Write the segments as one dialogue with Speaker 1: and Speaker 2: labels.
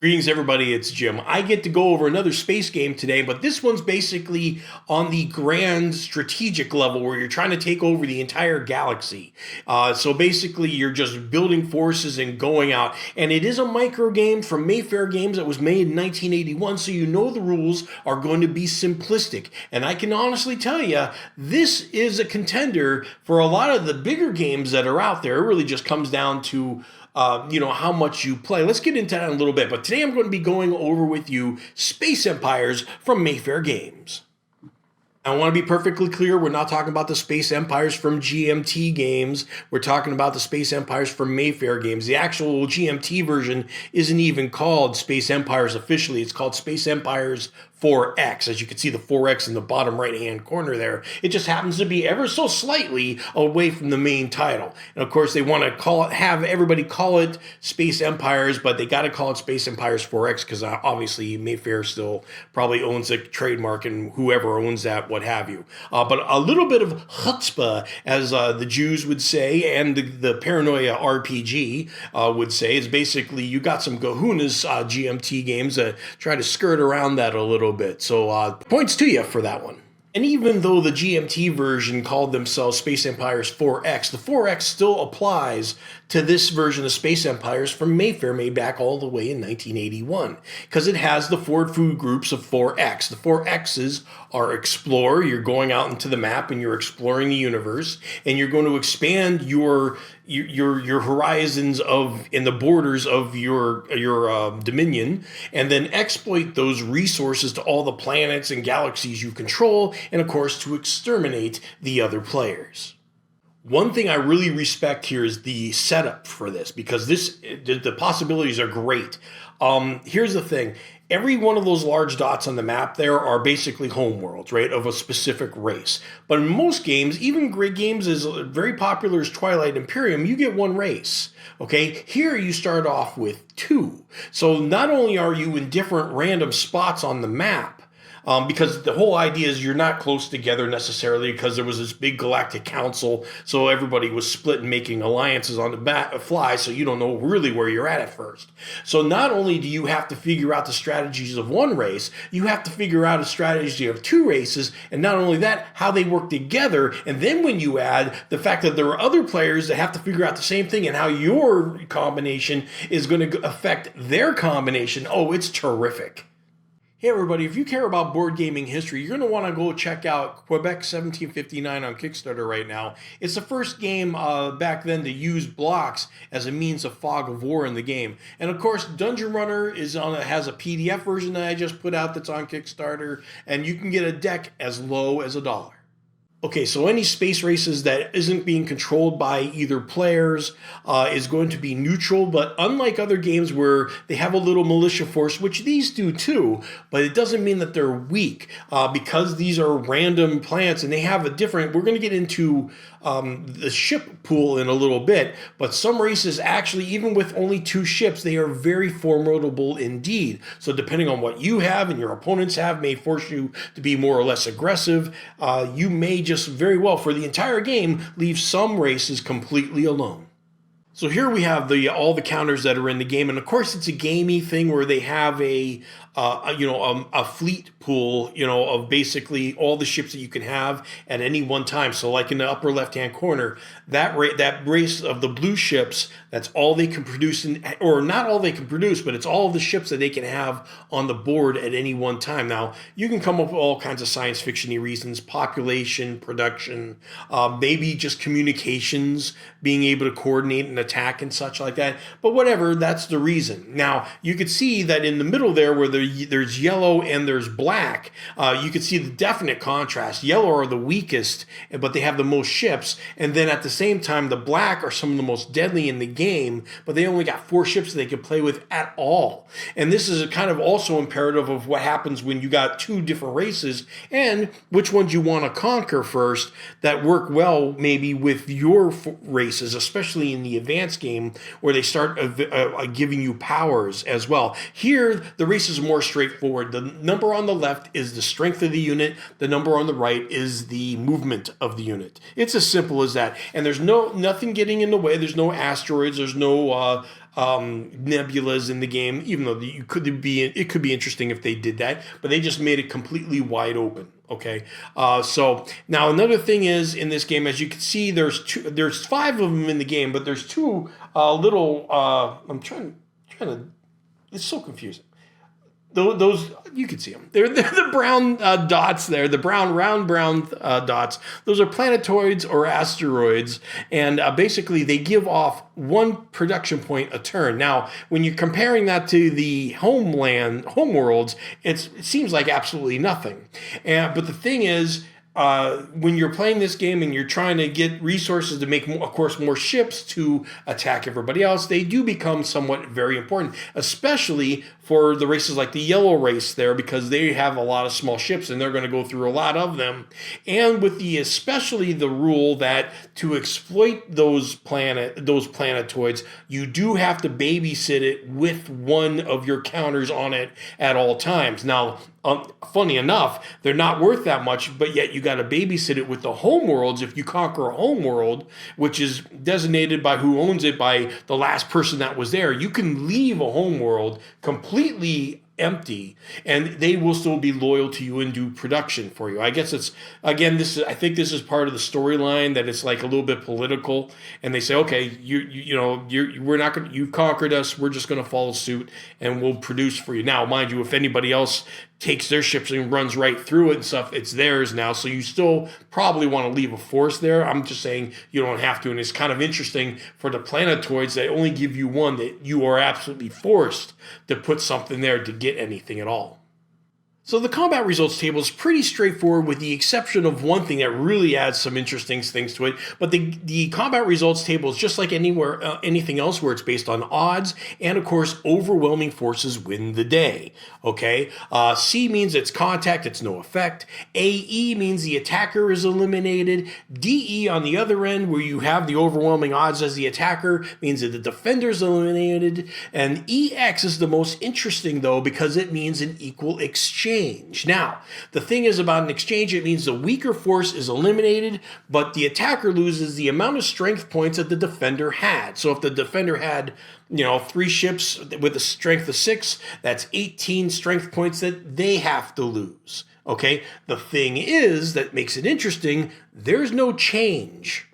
Speaker 1: Greetings, everybody. It's Jim. I get to go over another space game today, but this one's basically on the grand strategic level where you're trying to take over the entire galaxy. So basically, you're just building forces and going out. And it is a micro game from Mayfair Games that was made in 1981, so you know the rules are going to be simplistic. And I can honestly tell you, this is a contender for a lot of the bigger games that are out there. It really just comes down to how much you play. Let's get into that in a little bit. But today I'm going to be going over with you Space Empires from Mayfair Games. I want to be perfectly clear, we're not talking about the Space Empires from GMT Games. We're talking about the Space Empires from Mayfair Games. The actual GMT version isn't even called Space Empires officially. It's called Space Empires 4X. As you can see, the 4X in the bottom right-hand corner there. It just happens to be ever so slightly away from the main title. And of course, they want to have everybody call it Space Empires, but they got to call it Space Empires 4X because obviously Mayfair still probably owns a trademark, and whoever owns that, what have you. But a little bit of chutzpah, as the Jews would say, and the Paranoia RPG would say, is basically you got some kahunas GMT games that try to skirt around that a little bit. So points to you for that one. And even though the GMT version called themselves Space Empires 4X, the 4X still applies to this version of Space Empires from Mayfair, made back all the way in 1981, because it has the four food groups of 4X. The 4Xs are Explore, you're going out into the map and you're exploring the universe, and you're going to expand your horizons in the borders of your dominion, and then exploit those resources to all the planets and galaxies you control, and of course to exterminate the other players. One thing I really respect here is the setup for this, because the possibilities are great. Here's the thing. Every one of those large dots on the map there are basically homeworlds, right, of a specific race. But in most games, even great games as very popular as Twilight Imperium, you get one race, okay? Here you start off with two. So not only are you in different random spots on the map, because the whole idea is you're not close together necessarily, because there was this big galactic council, so everybody was split and making alliances on the fly, so you don't know really where you're at first. So not only do you have to figure out the strategies of one race, you have to figure out a strategy of two races, and not only that, how they work together, and then when you add the fact that there are other players that have to figure out the same thing and how your combination is going to affect their combination, oh, it's terrific. Hey everybody, if you care about board gaming history, you're going to want to go check out Quebec 1759 on Kickstarter right now. It's the first game back then to use blocks as a means of fog of war in the game. And of course, Dungeon Runner has a PDF version that I just put out that's on Kickstarter, and you can get a deck as low as $1. Okay, so any space races that isn't being controlled by either players is going to be neutral, but unlike other games where they have a little militia force, which these do too, but it doesn't mean that they're weak, because these are random planets and they have a different, we're going to get into the ship pool in a little bit, but some races actually, even with only two ships, they are very formidable indeed. So depending on what you have and your opponents have may force you to be more or less aggressive. You may just very well, for the entire game, leave some races completely alone. So here we have all the counters that are in the game, and of course it's a gamey thing where they have a fleet pool, of basically all the ships that you can have at any one time. So like in the upper left-hand corner, that race of the blue ships, that's all they can produce, or not all they can produce, but it's all of the ships that they can have on the board at any one time. Now, you can come up with all kinds of science fiction-y reasons, population, production, maybe just communications, being able to coordinate an attack and such like that. But whatever, that's the reason. Now, you could see that in the middle there where there's yellow and there's black, you can see the definite contrast. Yellow are the weakest, but they have the most ships. And then at the same time, the black are some of the most deadly in the game, but they only got 4 ships that they could play with at all. And this is a kind of also imperative of what happens when you got 2 different races and which ones you want to conquer first that work well maybe with your races, especially in the advanced game where they start giving you powers as well. Here, the races are more straightforward. The number on the left is the strength of the unit. The number on the right is the movement of the unit. It's as simple as that. And there's nothing getting in the way. There's no asteroids. There's no nebulas in the game, even though it could be interesting if they did that, but they just made it completely wide open. Okay, so now another thing is in this game, as you can see, there's 5 of them in the game, but there's 2 little. I'm trying to. It's so confusing. Those you can see them. They're the brown dots there, the round brown dots. Those are planetoids or asteroids, and basically they give off 1 production point a turn. Now, when you're comparing that to the homeworlds, it seems like absolutely nothing. But the thing is, when you're playing this game and you're trying to get resources to make, of course, more ships to attack everybody else, they do become somewhat very important, especially for the races like the yellow race there, because they have a lot of small ships and they're going to go through a lot of them. And with especially the rule that to exploit those planetoids, you do have to babysit it with one of your counters on it at all times. Now, funny enough, they're not worth that much, but yet you got to babysit it with the homeworlds. If you conquer a homeworld, which is designated by who owns it by the last person that was there, you can leave a homeworld completely empty and they will still be loyal to you and do production for you. I guess it's, again, I think this is part of the storyline, that it's like a little bit political, and they say, okay, we're not going to, you conquered us, we're just going to follow suit and we'll produce for you. Now, mind you, if anybody else takes their ships and runs right through it and stuff, it's theirs now. So you still probably want to leave a force there. I'm just saying you don't have to. And it's kind of interesting for the planetoids, they only give you 1, that you are absolutely forced to put something there to get anything at all. So the combat results table is pretty straightforward, with the exception of one thing that really adds some interesting things to it. But the combat results table is just like anything else, where it's based on odds, and of course, overwhelming forces win the day. Okay, C means it's contact, it's no effect. AE means the attacker is eliminated. DE on the other end, where you have the overwhelming odds as the attacker, means that the defender is eliminated. And EX is the most interesting though, because it means an equal exchange. Now, the thing is about an exchange, it means the weaker force is eliminated, but the attacker loses the amount of strength points that the defender had. So if the defender had 3 ships with a strength of 6, that's 18 strength points that they have to lose. Okay, the thing is that makes it interesting, there's no change.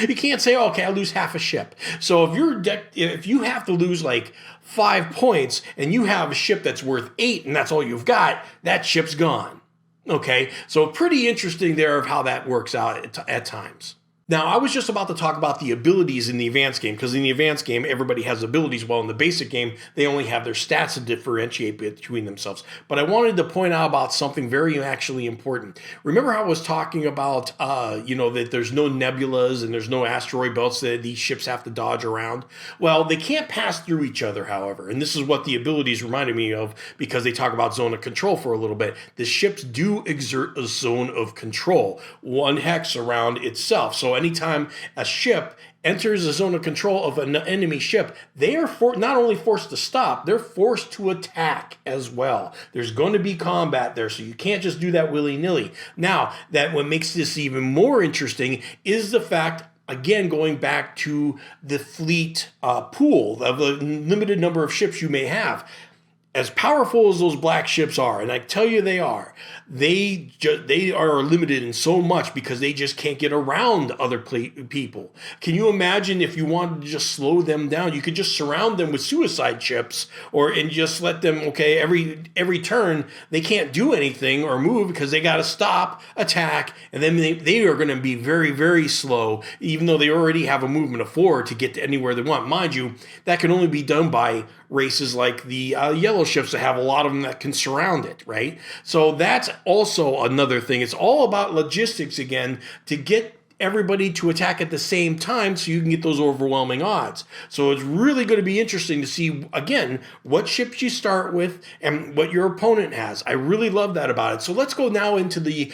Speaker 1: You can't say, okay, I lose half a ship. So if you have to lose like 5 points and you have a ship that's worth 8 and that's all you've got, that ship's gone. Okay, so pretty interesting there of how that works out at times. Now, I was just about to talk about the abilities in the advanced game, because in the advanced game, everybody has abilities, while in the basic game, they only have their stats to differentiate between themselves. But I wanted to point out about something very actually important. Remember how I was talking about, that there's no nebulas and there's no asteroid belts that these ships have to dodge around? Well, they can't pass through each other, however, and this is what the abilities reminded me of, because they talk about zone of control for a little bit. The ships do exert a zone of control, 1 hex around itself. So anytime a ship enters a zone of control of an enemy ship, they are not only forced to stop, they're forced to attack as well. There's going to be combat there, so you can't just do that willy-nilly. Now, what makes this even more interesting is the fact, again, going back to the fleet pool of the limited number of ships you may have. As powerful as those black ships are, and I tell you they are, they are limited in so much because they just can't get around other people. Can you imagine if you wanted to just slow them down? You could just surround them with suicide ships, and just let them, okay, every turn they can't do anything or move because they got to stop, attack, and then they are going to be very, very slow, even though they already have a movement of 4 to get to anywhere they want. Mind you, that can only be done by races like the yellow ships that have a lot of them that can surround it, right? So that's also another thing. It's all about logistics again, to get everybody to attack at the same time so you can get those overwhelming odds. So it's really going to be interesting to see, again, what ships you start with and what your opponent has. I really love that about it. So let's go now into the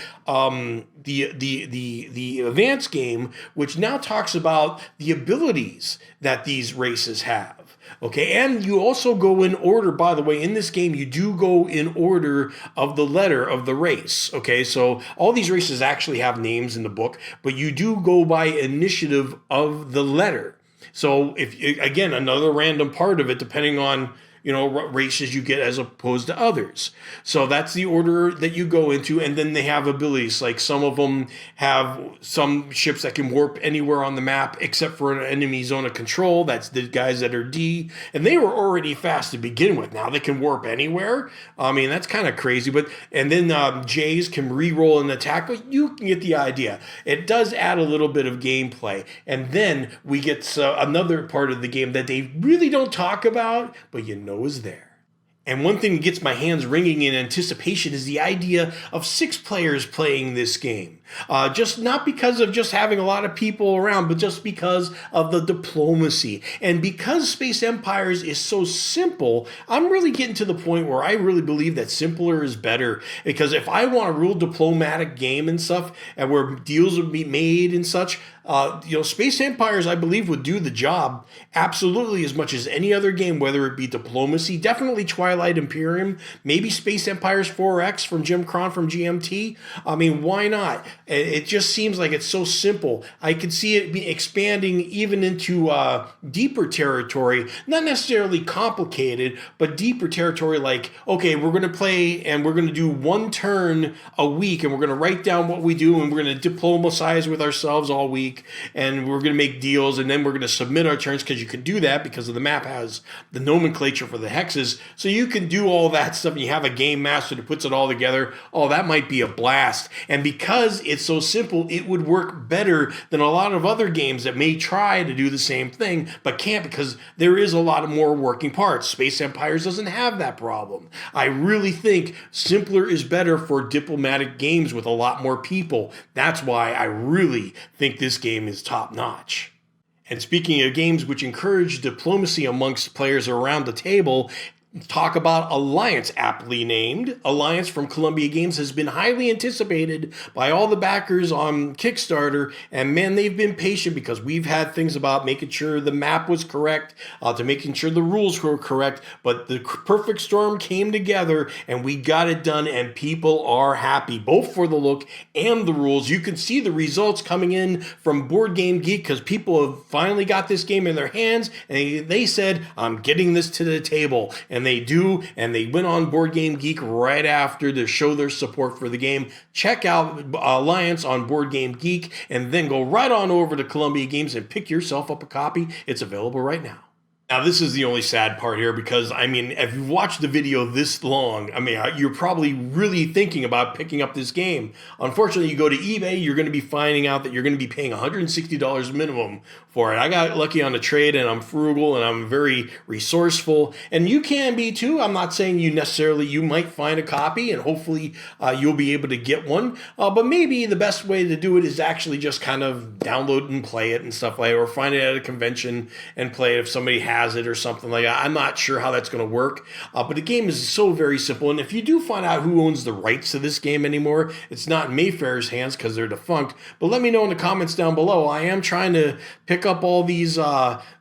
Speaker 1: advanced game, which now talks about the abilities that these races have. Okay, and you also go in order, by the way, in this game, you do go in order of the letter of the race. Okay, so all these races actually have names in the book, but you do go by initiative of the letter. So if again, another random part of it, depending on what races you get as opposed to others. So that's the order that you go into, and then they have abilities. Like some of them have some ships that can warp anywhere on the map except for an enemy zone of control. That's the guys that are D, and they were already fast to begin with. Now they can warp anywhere. I mean, that's kind of crazy. And then J's can re-roll an attack, but you can get the idea. It does add a little bit of gameplay, and then we get another part of the game that they really don't talk about, but is there. And one thing that gets my hands ringing in anticipation is the idea of 6 players playing this game. Just not because of just having a lot of people around, but just because of the diplomacy. And because Space Empires is so simple, I'm really getting to the point where I really believe that simpler is better. Because if I want a real diplomatic game and stuff, and where deals would be made and such, Space Empires, I believe, would do the job absolutely as much as any other game, whether it be diplomacy, definitely Twilight Imperium, maybe Space Empires 4X from Jim Cron from GMT. I mean, why not? It just seems like it's so simple. I could see it be expanding even into deeper territory, not necessarily complicated, but deeper territory like, okay, we're going to play and we're going to do one turn a week and we're going to write down what we do and we're going to diplomatize with ourselves all week and we're going to make deals and then we're going to submit our turns because you can do that because the map has the nomenclature for the hexes. So you can do all that stuff and you have a game master that puts it all together. Oh, that might be a blast. And because it's so simple, it would work better than a lot of other games that may try to do the same thing, but can't because there is a lot of more working parts. Space Empires doesn't have that problem. I really think simpler is better for diplomatic games with a lot more people. That's why I really think this game is top notch. And speaking of games which encourage diplomacy amongst players around the table, talk about Alliance, aptly named. Alliance from Columbia Games has been highly anticipated by all the backers on Kickstarter, and man, they've been patient because we've had things about making sure the map was correct, to making sure the rules were correct, but the perfect storm came together and we got it done, and people are happy, both for the look and the rules. You can see the results coming in from Board Game Geek because people have finally got this game in their hands, and they said, I'm getting this to the table. And they do, and they went on Board Game Geek right after to show their support for the game. Check out Alliance on Board Game Geek, and then go right on over to Columbia Games and pick yourself up a copy. It's available right now. Now, this is the only sad part here because, I mean, if you've watched the video this long, I mean, you're probably really thinking about picking up this game. Unfortunately, you go to eBay, you're going to be finding out that you're going to be paying $160 minimum for it. I got lucky on the trade, and I'm frugal, and I'm very resourceful, and you can be too. I'm not saying you might find a copy, and hopefully you'll be able to get one, but maybe the best way to do it is actually just kind of download and play it and stuff like that, or find it at a convention and play it if somebody has it or something like that. I'm not sure how that's going to work, but the game is so very simple. And if you do find out who owns the rights to this game anymore, it's not in Mayfair's hands because they're defunct. But let me know in the comments down below. I am trying to pick up all these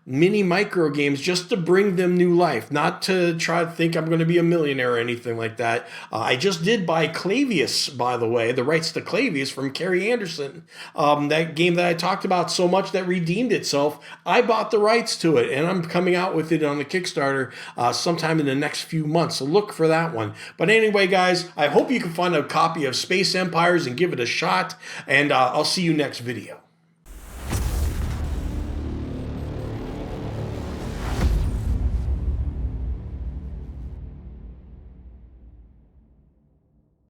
Speaker 1: mini micro games just to bring them new life, not to try to think I'm going to be a millionaire or anything like that. I just did buy Clavius, by the way, the rights to Clavius from Kerry Anderson. That game that I talked about so much that redeemed itself. I bought the rights to it, and I'm coming out with it on the Kickstarter sometime in the next few months. So look for that one. But anyway, guys, I hope you can find a copy of Space Empires and give it a shot. And I'll see you next video.